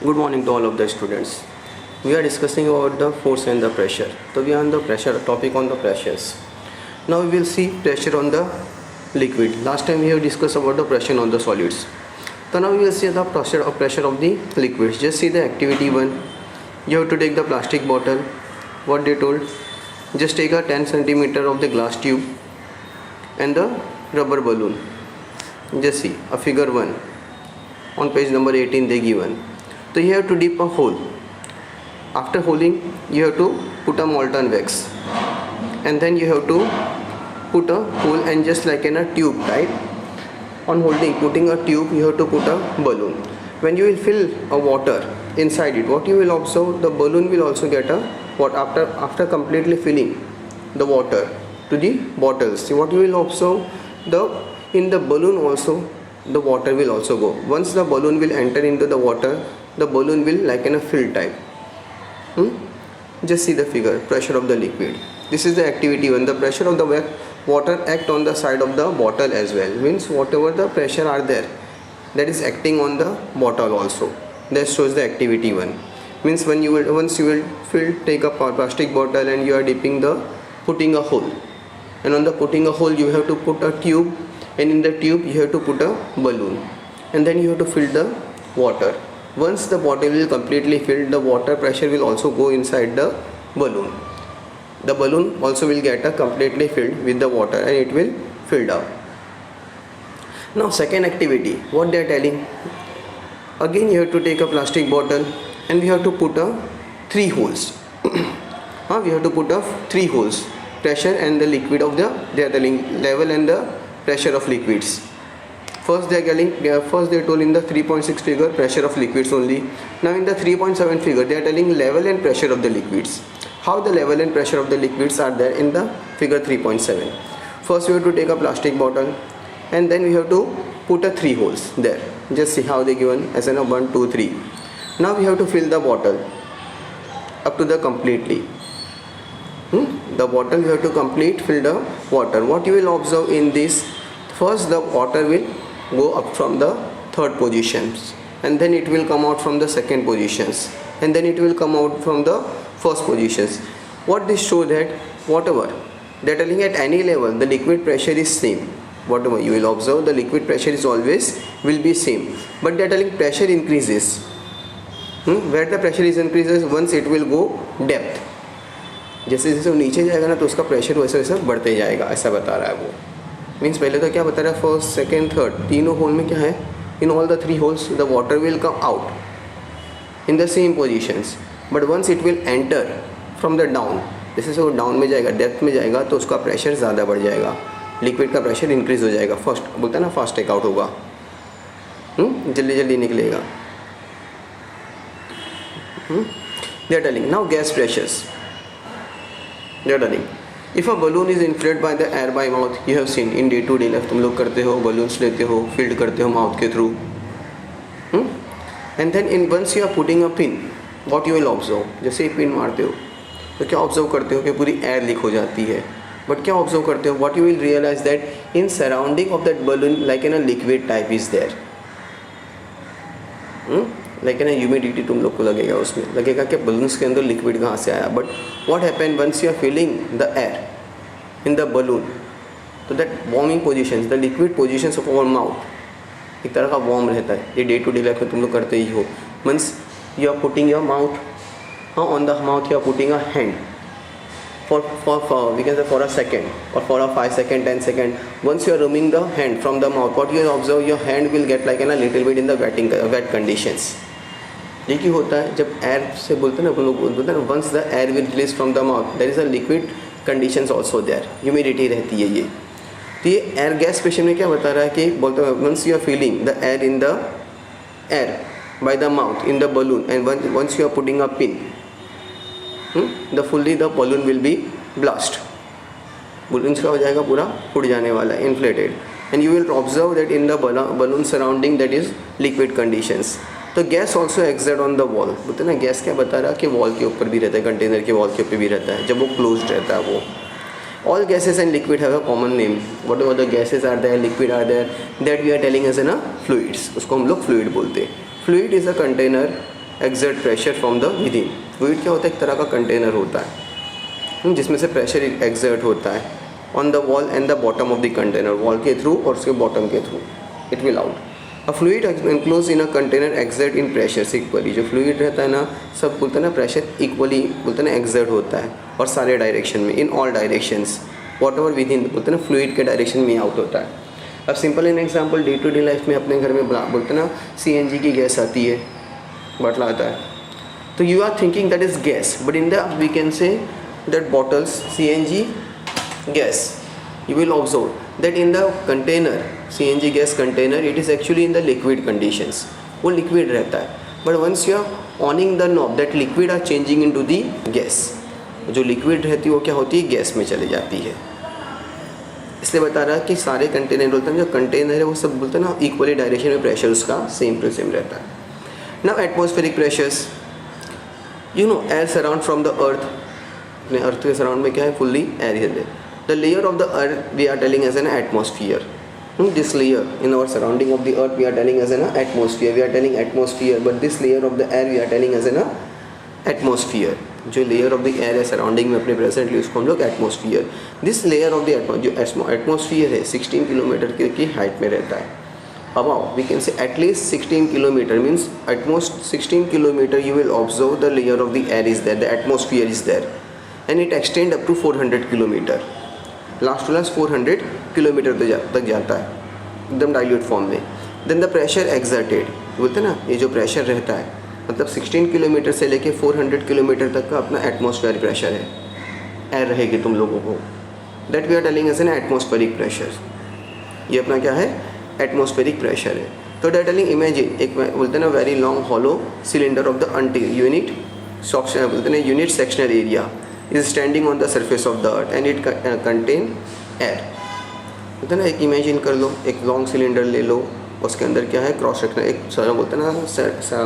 Good morning to all of the students. We are discussing about the force and the pressure. So we are on the pressure topic on the pressures. Now we will see pressure on the liquid. Last time we have discussed about the pressure on the solids. So now we will see the pressure of the liquids. Just see the activity 1. You have to take the plastic bottle. What they told? Just take a 10 centimeter of the glass tube and the rubber balloon. Just see a figure 1 on page number 18 they given. So you have to dip a hole. After holding, you have to put a molten wax, and then you have to put a hole and just like in a tube type. On putting a tube, you have to put a balloon. When you will fill a water inside it, what you will observe, the balloon will also get a what after completely filling the water to the bottles. See what you will observe, in the balloon also the water will also go. Once the balloon will enter into the water, the balloon will like in a fill type. Just see the figure, pressure of the liquid. This is the activity 1. The pressure of the water act on the side of the bottle as well. Means whatever the pressure are there, that is acting on the bottle also. That shows the activity 1. Means once you will take a plastic bottle and you are putting a hole, and on the putting a hole you have to put a tube, and in the tube you have to put a balloon, and then you have to fill the water. Once the bottle will completely filled, the water pressure will also go inside the balloon. The balloon also will get a completely filled with the water and it will filled up. Now second activity, what they are telling, again you have to take a plastic bottle and we have to put a 3 holes. We have to put a 3 holes, pressure and the liquid of they are telling level and the pressure of liquids. First they told in the 3.6 figure pressure of liquids only. Now in the 3.7 figure they are telling level and pressure of the liquids. How the level and pressure of the liquids are there in the figure 3.7. First we have to take a plastic bottle and then we have to put a 3 holes there. Just see how they given as in a 1, 2, 3. Now we have to fill the bottle up to the completely. The bottle you have to fill the water. What you will observe in this, first the water will go up from the third positions, and then it will come out from the second positions, and then it will come out from the first positions. What this show that whatever they are telling at any level the liquid pressure is same. Whatever you will observe, the liquid pressure is always will be same, but they are telling pressure increases. Where the pressure is increases, once it will go depth. जैसे जैसे वो नीचे जाएगा ना तो उसका pressure वैसे वैसे बढ़ते जाएगा, ऐसा बता रहा है वो. मीन्स पहले तो क्या बता रहा है, फर्स्ट सेकेंड थर्ड तीनों होल में क्या है, in all the 3 holes the water will come out in the same positions, but once it will enter from the down, जैसे से वो डाउन में जाएगा, डेप्थ में जाएगा तो उसका प्रेशर ज़्यादा बढ़ जाएगा, लिक्विड का प्रेशर इंक्रीज हो जाएगा. फर्स्ट बोलता है ना फास्ट टेक आउट होगा, जल्दी जल्दी निकलेगा. They are telling now gas pressures. They are telling if a balloon is inflated by the air by mouth, you have seen in day to day life, तुम लोग करते हो, बलून्स लेते हो, फील्ड करते हो माउथ के through. And then in once you are putting a pin, what you will observe, जैसे ही पिन मारते हो तो क्या ऑब्जर्व करते हो कि पूरी एयर लीक हो जाती है. बट क्या ऑब्जर्व करते हो, what you will realise that in surrounding of that balloon like in a liquid type is there. Like ना ह्यूमिडिटी तुम लोग को लगेगा, उसमें लगेगा कि बलून्स के अंदर लिक्विड कहाँ से आया. But what happen once you are feeling the air in the balloon, तो that warming position, the liquid position of our mouth एक तरह का वार्म रहता है. ये डे टू डे लाइफ में तुम लोग करते ही हो. Means you are putting your mouth on the mouth, you are putting a hand for we can say for a second or for a 5 second 10 second. Once you are removing the hand from the mouth, what you will observe, your hand will get like a little bit in the wet conditions. ये क्यों होता है, जब air से बोलते हैं ना, लोग बोलते हैं ना, once the air will release from the mouth there is a liquid conditions also there, humidity रहती है ये. तो ये एयर गैस प्रेशर में क्या बता रहा है कि बोलते हैं once you are feeling the air in the air by the mouth in the balloon, and once you are putting a pin, the fully the balloon will be blast. Balloon का हो जाएगा पूरा उड़ जाने वाला है, inflated, and you will observe that in the balloon surrounding that is liquid conditions. तो gas also exist on the wall. बोलते ना गैस क्या बता रहा है कि वॉल के ऊपर भी रहता है, कंटेनर के वॉल के ऊपर भी रहता है जब वो क्लोज रहता है. वो all gases and liquid have a common name. Whatever the gases are there, liquid are there, that we are telling as in a fluids. उसको हम लोग fluid बोलते हैं. Fluid is a container exert pressure from the within. Fluid क्या होता है, एक तरह का कंटेनर होता है जिसमें से प्रेशर exert होता है on the wall and the bottom of the container, wall के थ्रू और उसके bottom के through, it will out. A fluid enclosed in a container exert in pressures equally. जो fluid रहता है ना, सब बोलते हैं ना प्रेशर equally बोलते हैं ना exert होता है और सारे डायरेक्शन में, in all directions, whatever within बोलते हैं ना फ्लूइड के डायरेक्शन में आउट होता है. अब simple in example day to day life में अपने घर में बोलते हैं ना CNG की गैस आती है, बटला आता है, तो you are thinking that is gas, but in the we can say that bottles CNG gas, you will observe that in the container CNG gas container it is actually in the liquid conditions, वो liquid रहता है, but once you are oning the knob that liquid are changing into the gas, जो liquid रहती है वो क्या होती है, गैस में चली जाती है. इसलिए बता रहा है कि सारे कंटेनर बोलते हैं जो कंटेनर है वो सब बोलते हैं ना इक्वली डायरेक्शन में प्रेशर उसका सेम टू सेम रहता है. Now atmospheric pressures, you know air surround from the earth, अपने अर्थ के सराउंड में क्या है, फुल्ली एयर है. The layer of the earth we are telling as an atmosphere. This layer in our surrounding of the earth we are telling as an atmosphere. We are telling atmosphere, but this layer of the air we are telling as an atmosphere. जो layer of the air है surrounding में अपने presently उसको हम लोग atmosphere. This layer of the जो atmosphere है 16 kilometre की height में रहता है. Above we can say at least 16 kilometer means at most 16 kilometer you will observe the layer of the air is there, the atmosphere is there, and it extend up to 400 kilometer. Last to last 400 kilometre तक जाता है एकदम dilute form में. Then the pressure exerted, बोलते हैं ना ये जो प्रेशर रहता है मतलब 16 किलोमीटर से लेके 400 किलोमीटर तक का अपना एटमॉस्फेयर प्रेशर है, एयर रहेगी तुम लोगों को, that we are telling as an atmospheric pressure. ये अपना क्या है, एटमॉस्फेरिक प्रेशर है. तो दैट टेलिंग इमेजिन एक बोलते हैं ना very long hollow cylinder of the anterior unit, बोलते हैं ना unit sectional area is standing on the surface of the earth and it contain air. बोलते ना एक इमेजिन कर लो, एक लॉन्ग सिलेंडर ले लो, उसके अंदर क्या है, क्रॉस सेक्शनल, एक बोलते ना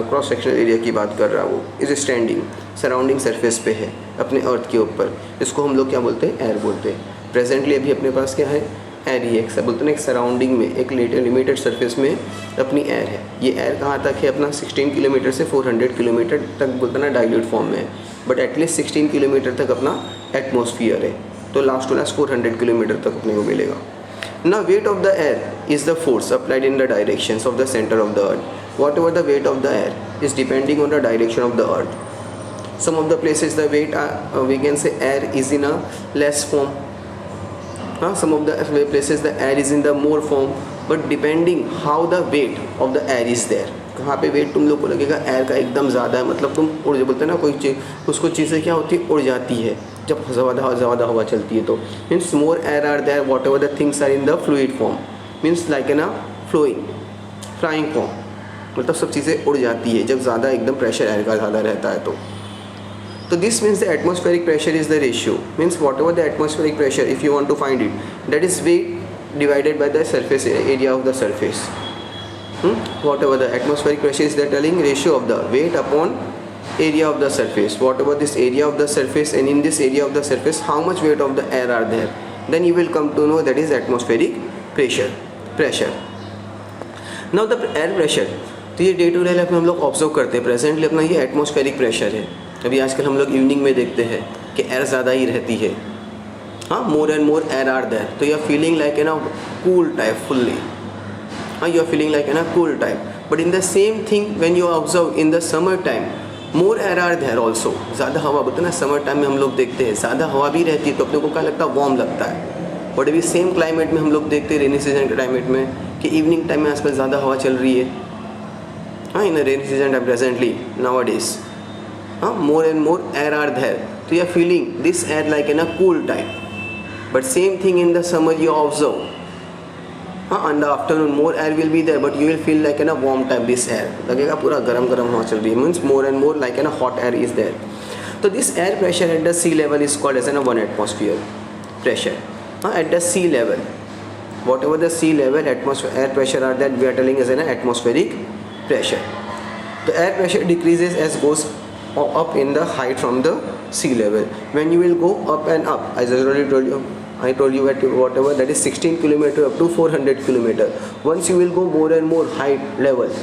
क्रॉस सेक्शनल एरिया की बात कर रहा है वो, इज स्टैंडिंग सराउंडिंग सरफेस पे है अपने अर्थ के ऊपर, इसको हम लोग क्या बोलते हैं, एयर बोलते हैं. प्रेजेंटली अभी अपने पास क्या है, एयर ही है, बोलते ना एक सराउंडिंग में एक लिमिटेड सरफेस में अपनी एयर है. ये एयर कहाँ तक है अपना 16 किलोमीटर से 400 किलोमीटर तक बोलते ना डाइल्यूट फॉर्म में है, बट एटलीस्ट 16 किलोमीटर तक अपना एटमॉस्फियर है, तो लास्ट टू लास्ट 400 किलोमीटर तक अपने को मिलेगा. ना weight of the air is the force applied in the directions of the centre of the earth. Whatever the weight of the air is depending on the direction of the earth. Some of the places the weight we can say air is in a less form, some of the places the air is in the more form, but depending how the weight of the air is there, कहाँ पे wait तुम लोग को लगेगा air का एकदम ज़्यादा है, मतलब तुम उड़, बोलते हैं ना कोई चीज़ उसको चीज़ें क्या होती है, उड़ जाती है जब ज़्यादा हवा चलती है, तो means more air are there whatever the things are in the fluid form, means like an flying form, मतलब सब चीज़ें उड़ जाती है जब ज़्यादा एकदम प्रेशर एयर का ज़्यादा रहता है. तो this means the atmospheric pressure is the ratio, means whatever the atmospheric pressure if you want to find it, that is weight divided by the surface area of the surface. Whatever the atmospheric pressure is, they're telling ratio of the weight upon area of the surface. Whatever this area of the surface, and in this area of the surface how much weight of the air are there, then you will come to know that is atmospheric pressure. Now the air pressure, तो ये day to day life में हम लोग observe करते हैं. Presently अपना ये atmospheric pressure है. अभी आजकल हम लोग इवनिंग में देखते हैं कि एयर ज़्यादा ही रहती है, हाँ, more and more air are there, तो you are feeling like an cool type fully, you are feeling like in a cool type. But in the same thing when you observe in the summer time, more air are there also. ज़्यादा हवा बोलते हैं ना, summer time में हम लोग देखते हैं ज़्यादा हवा भी रहती है तो अपने को क्या लगता है, वार्म लगता है. बट अभी सेम क्लाइमेट में हम लोग देखते हैं रेनी सीजन के क्लाइमेट में कि इवनिंग टाइम में आजकल ज़्यादा हवा चल रही है, हाँ, in rainy season time presently now days, हाँ, more and more air are there, तो you are feeling this air like in a cool type. But same thing in the summer you observe, in the afternoon more air will be there, but you will feel like in a warm type, this air लगेगा पूरा गरम हवा चल रही है, means more and more like in a hot air is there. So this air pressure at the sea level is called as an 1 atmosphere pressure. At the sea level, whatever the sea level atmosphere air pressure are, that we are telling as an atmospheric pressure. The air pressure decreases as goes up in the height from the sea level. When you will go up and up, as I already told you, I told you that whatever that is 16 kilometer up to 400 kilometer. Once you will go more and more height level,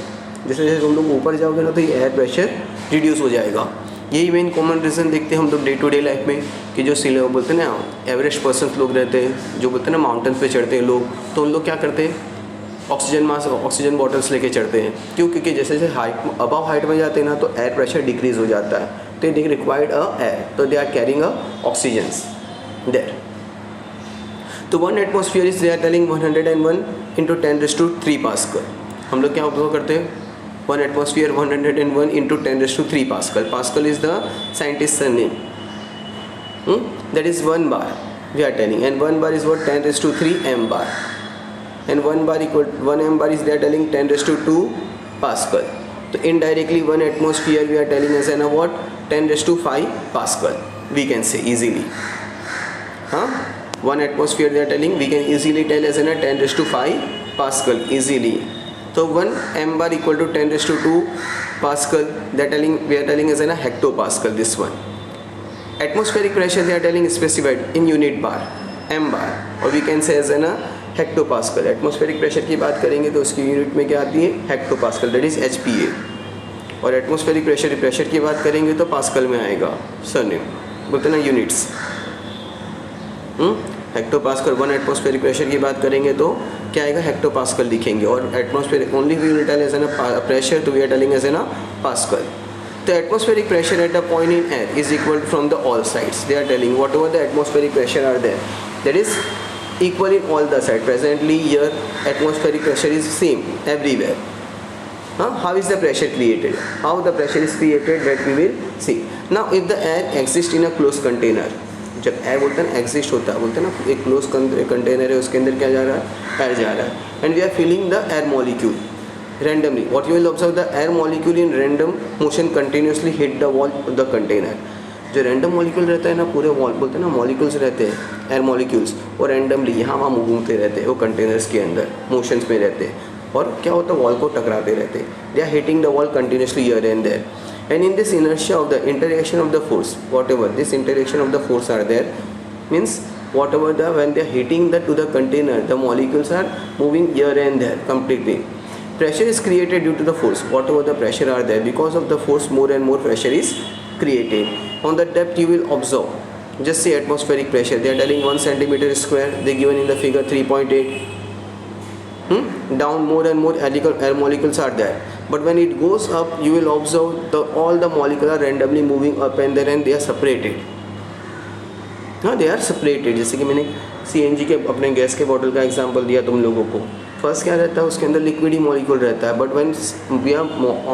जैसे जैसे तुम लोग ऊपर जाओगे ना तो ये air pressure reduce हो जाएगा। यही मेन कॉमन रीज़न देखते हैं हम लोग डे टू डे लाइफ में कि जो सी लेवल बोलते हैं ना एवरेज पर्सन लोग रहते हैं, जो बोलते हैं ना माउंटेन्स पे चढ़ते हैं लोग, तो उन लोग क्या करते हैं ऑक्सीजन बॉटल्स लेके चढ़ते हैं। क्यों? क्योंकि जैसे जैसे हाइट अबव हाइट में जाते हैं ना तो एयर प्रेशर डिक्रीज हो जाता है, तो दे रिक्वायर्ड अ एयर, तो they are carrying a oxygens there. तो 1 atmosphere is they are telling 101 into 10⁻³ pascal. हम लोग क्या ऑब्जर्व करते हैं 1 atmosphere 101 into 10⁻³ pascal. Pascal is the scientist name, that is 1 bar we are telling, and 1 bar is what 10⁻³ m bar, and 1 bar equal 1 m bar is they are telling 10⁻² pascal. So indirectly 1 atmosphere we are telling as an what 10⁵ pascal we can say easily. 1 atmosphere they are telling we can easily tell as an 10⁵ pascal easily. So 1 m bar equal to 10⁻² pascal, they are telling we are telling as an hectopascal. This one atmospheric pressure they are telling specified in unit bar m bar, or we can say as an hectopascal. Atmospheric pressure की बात करेंगे तो उसकी unit में क्या आती है hectopascal, that is HPA। और एटमॉस्फेरिक प्रेशर की बात करेंगे तो पास्कल में आएगा सरनेम बोलते ना यूनिट्स। हेक्टोपास्कल 1 एटमॉस्फेरिक प्रेशर की बात करेंगे तो क्या आएगा हेक्टोपास्कल लिखेंगे, और atmospheric only we will tell as an pressure तो we are telling as an pascal. The atmospheric pressure at a point in air is equal from the all sides. They are telling whatever the atmospheric pressure are there, that is equal in all the sides. Presently here atmospheric pressure is same everywhere. How is the pressure created? How the pressure is created that we will see. Now if the air exists in a closed container, जब air बोलते हैं ना exist होता है, बोलते हैं ना एक क्लोज कंटेनर है, उसके अंदर क्या जा रहा है एयर जा रहा है, and we are filling the air molecule randomly. What you will observe, the air molecule in random motion continuously hit the wall of the container. जो रैंडम मॉलिक्यूल रहता है ना पूरे वॉल बोलते हैं ना मॉलिक्यूल्स रहते हैं एयर मॉलिक्यूल्स, और रैंडमली यहाँ वहाँ घूमते रहते हैं वो कंटेनर्स के अंदर मोशंस में रहते हैं, और क्या होता है वॉल को टकराते रहते हैं, they are hitting the wall continuously here and there, and in this inertia of the interaction of the force whatever this interaction of the force are there means whatever the when they are hitting the to the container the molecules are moving here and there completely. Pressure is created due to the force whatever the pressure are there, because of the force more and more pressure is created. On the depth you will observe, just say atmospheric pressure they are telling 1 centimeter square, they given in the figure 3.8. Down more and more air molecules are there, but when it goes up you will observe all the molecules are randomly moving up and there, and they are separated. They are separated. जैसे कि मैंने CNG के अपने gas के bottle का example दिया तुम लोगों को, फर्स्ट क्या रहता है उसके अंदर लिक्विड ही मॉलिक्यूल रहता है, but when we are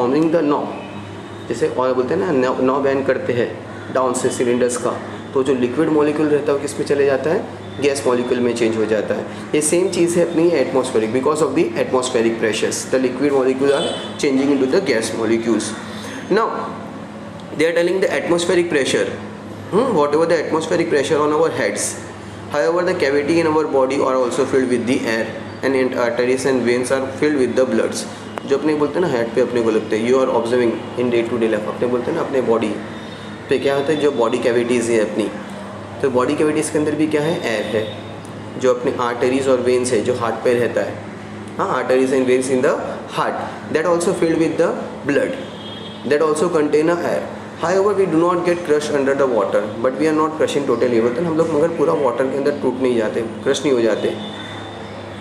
owning the knob, जैसे ऑयल बोलते हैं ना नॉब बैन करते हैं डाउन से सिलेंडर्स का, तो जो लिक्विड मॉलिक्यूल रहता है वो किस में चले जाता है गैस मॉलिक्यूल में चेंज हो जाता है। ये सेम चीज़ है अपनी atmospheric, because of the atmospheric pressures the liquid molecule are changing into the gas molecules. Now they are telling the atmospheric pressure whatever the atmospheric pressure on our heads, however the cavity in our body are also filled with the air, and arteries and veins are filled with the bloods. जो अपने बोलते हैं ना head पे अपने को लगते हैं, you are observing in day to day life, अपने बोलते हैं ना अपने बॉडी पे क्या होता है जो बॉडी कैविटीज़ है अपनी, तो बॉडी कैविटीज़ के अंदर भी क्या है एयर है, जो अपने आर्टरीज और वेन्स है जो हार्ट पे रहता है, arteries and veins in the heart that also filled with the blood that also contain a air. However, we do not get crushed under the water, but we are not crushing totally. बोलते हैं हम लोग मगर पूरा water के अंदर टूट नहीं जाते, क्रश नहीं हो जाते,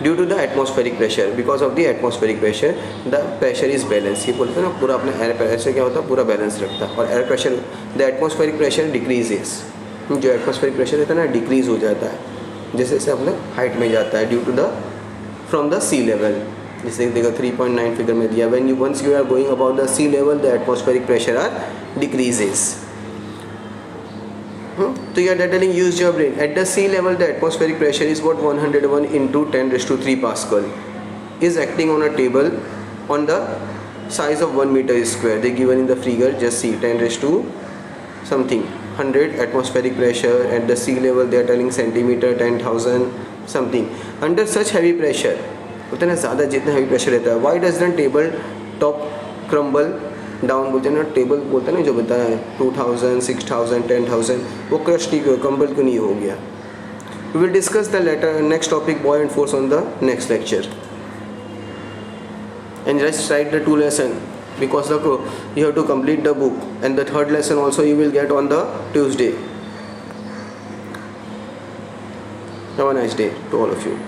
due to the atmospheric pressure, because of the atmospheric pressure the pressure is balance. ये बोलते हैं ना पूरा अपने एयर प्रेशर क्या होता है पूरा बैलेंस रखता है, और air pressure the atmospheric pressure decreases, जो एटमॉस्फेरिक प्रेशर रहता है ना डिक्रीज हो जाता है जैसे जैसे अपने हाइट में जाता है due to the from the sea level. जैसे देखो 3.9 फिगर में दिया, when you once you are going about the sea level the atmospheric pressure are decreases. So you are telling use your brain. At the sea level the atmospheric pressure is what 101 into 10⁻³ pascal is acting on a table on the size of 1 meter square. They given in the figure, just see 10 something 100 atmospheric pressure. At the sea level they are telling centimeter 10,000 something. Under such heavy pressure, उतना ज़्यादा जितना heavy pressure रहता है, why does the table top crumble down बोलते हैं ना, table बोलते हैं ना जो बताया है 2000 6000 10,000 वो क्रश नहीं हुआ, कंबल क्यों नहीं हो गया। We will discuss the later next topic buoyant force on the next lecture, and just write the 2 lesson because you have to complete the book, and the third lesson also you will get on the Tuesday. Have a nice day to all of you.